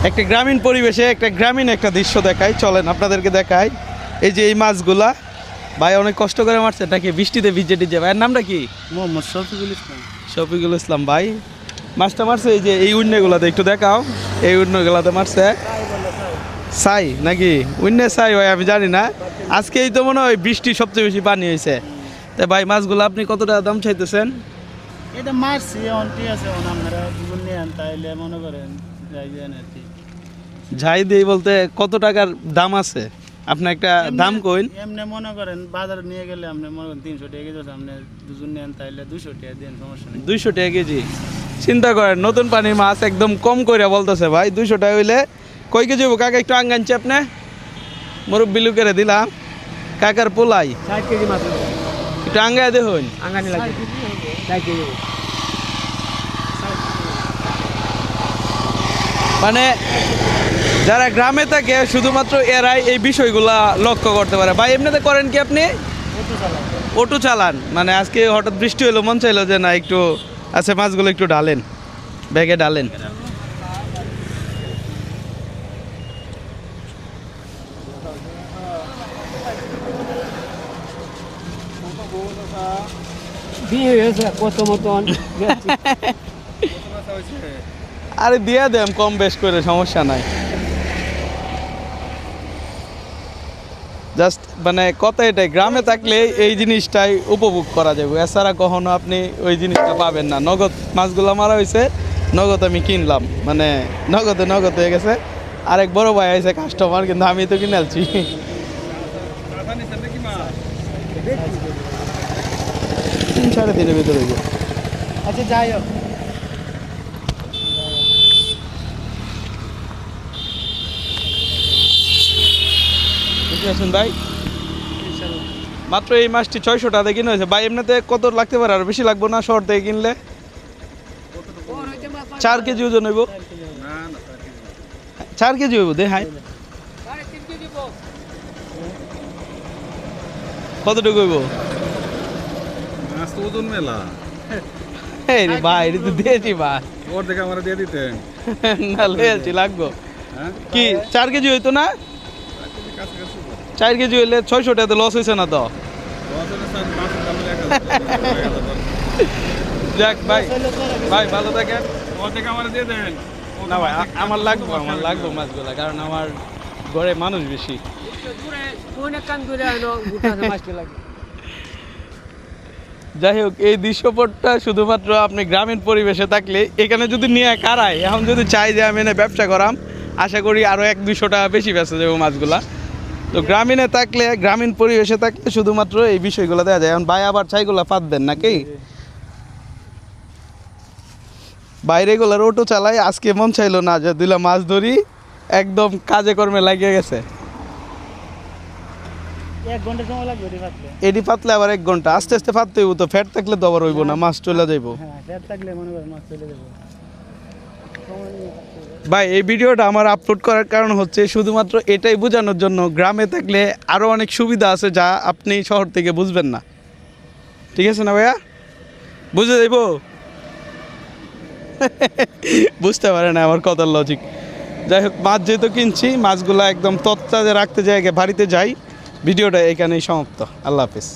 একটা গ্রামীণ পরিবেশে একটা গ্রামীণ একটা দৃশ্য দেখাই, চলেন আপনাদেরকে দেখাই। এই যে এই মাছগুলা ভাই অনেক কষ্ট করে মারছে, নাকি বৃষ্টিতে ভিজে টিজে। ভাইয়ের নামটা কি? মোহাম্মদ শফিকুল ইসলাম। শফিকুল ইসলাম ভাই মাছটা মারছে এই যে এই উন্নেগুলাতে, একটু দেখাও। এই উন্নগুলাতে মারছে সাই নাকি উন্নে সাই হয় আমি জানি না। আজকেই তো মনে হয় বৃষ্টি সবচেয়ে বেশি পানি হয়েছে। তাই ভাই মাছগুলো আপনি কত টাকা দাম চাইতেছেন? এটা মারছি অনটি আছে আপনারা দুজন নিয়ে তাইলে মনে করেন যাই যান আর কি। ঝাই দিই বলতে কত টাকার দাম আছে আপনি একটা দাম কইন। এমনি মনে করেন বাজারে নিয়ে গেলে আপনি মনে করেন 300 টাকা কেজি, আপনি দুজন নেন তাইলে 200 টাকা দেন, সমস্যা নেই। 200 টাকা কেজি? চিন্তা করেন নতুন পানির মাছ একদম কম করে বলতেছে ভাই 200 টাকা হইলে কই কেজি হবো? কাকা একটু আঙ্গানছে আপনি মুরব্বি লুকেরে দিলাম কাকার পোলাই 60 কেজি মাছ একটু আঙ্গায় দেখুন। আঙ্গানি লাগে 60 কেজি। মানে যারা গ্রামে থাকে শুধুমাত্র এরাই এই বিষয়গুলা লক্ষ্য করতে পারে। ভাই এমনিতে করেন কি আপনি? অটো চালান। মানে আজকে হঠাৎ বৃষ্টি হলো, মন চাইলো যে না একটু আচ্ছা মাছগুলো একটু ঢালেন, ব্যাগে ঢালেন। বিয়ে হয়েছে কত মতন আরে দিয়ে দেন কম বেশ করে, সমস্যা নাই। জাস্ট মানে কথা এটাই, গ্রামে থাকলে এই জিনিসটাই উপভোগ করা যাবে, এছাড়া কখনো আপনি ওই জিনিসটা পাবেন না। নগদ মাছগুলো মারা হয়েছে, নগদ আমি কিনলাম, মানে নগদ হয়ে গেছে। আরেক বড় ভাই আছে কাস্টমার, কিন্তু আমি তো কিনে আলছি। 3-3.5 ভিতরে হইব। আচ্ছা যাই হোক। বুঝতে পারছেন ভাই? মাত্র এই মাছটি 600 টাকা দিয়ে কিনে হয়েছে ভাই। এমনিতে কত লাগতে পারে? আর বেশি লাগবো না শহর থেকে কিনলে? 4 কেজি ওজন হইব। 4 কেজি হইব দে। হাই কতটুকু হইব? ওজন মেলা এই রে ভাই, এটা তো দিয়েছি ভাই। ওর থেকে আমার দিয়ে দিতেন। না লয়েছি লাগবো হ্যাঁ কি? 4 কেজি হইতো না? 4 কেজি হইলে 600 টাকাতে লস হয়েছে না তো? যাক ভাই, ভাই ভালো থাকেন। ওর থেকে আমার দিয়ে দেন। না ভাই আমার লাগবো মাছগুলা, কারণ আমার ঘরে মানুষ বেশি। যাই হোক, এই দৃশ্যপটটা শুধুমাত্র আপনি গ্রামীণ পরিবেশে থাকলে, এখানে যদি নিয়ে কারায় এখন যদি চাই যে আমি এনে ব্যবসা করাম, আশা করি আরও 100-200 টাকা বেশি বেঁচে যাবো মাছগুলা। তো গ্রামীণে থাকলে, গ্রামীণ পরিবেশে থাকলে শুধুমাত্র এই বিষয়গুলো দেওয়া যায়। এখন ভাই আবার ছাইগুলা পাতবেন নাকি? বাইরে গুলার অটো চালাই, আজকে মন চাইলো না যে দুইলা মাছ ধরি, একদম কাজে কর্মে লাগিয়ে গেছে। 1 ঘন্টা সময় লাগবে রে পাতলে। এডি পাতলে আবার 1 ঘন্টা আস্তে আস্তে পাততে হইব, তো ফ্যাট থাকলে তো আবার হইব না, মাছ চলে যাইব। হ্যাঁ ফের থাকলে মনে করেন মাছ চলে যাবে। ভাই এই ভিডিওটা আমার আপলোড করার কারণ হচ্ছে শুধুমাত্র এটাই বোঝানোর জন্য, গ্রামে থাকলে আরও অনেক সুবিধা আছে যা আপনি শহর থেকে বুঝবেন না। ঠিক আছে না ভাইয়া? বুঝে যাইব? বুঝতে পারে না আমার কথার লজিক। যাই হোক, মাছ যেহেতু কিনছি, মাছগুলো একদম তত্ত্বাজে রাখতে যাই, বাড়িতে যাই। ভিডিওটা এখানেই সমাপ্ত। আল্লাহ হাফিজ।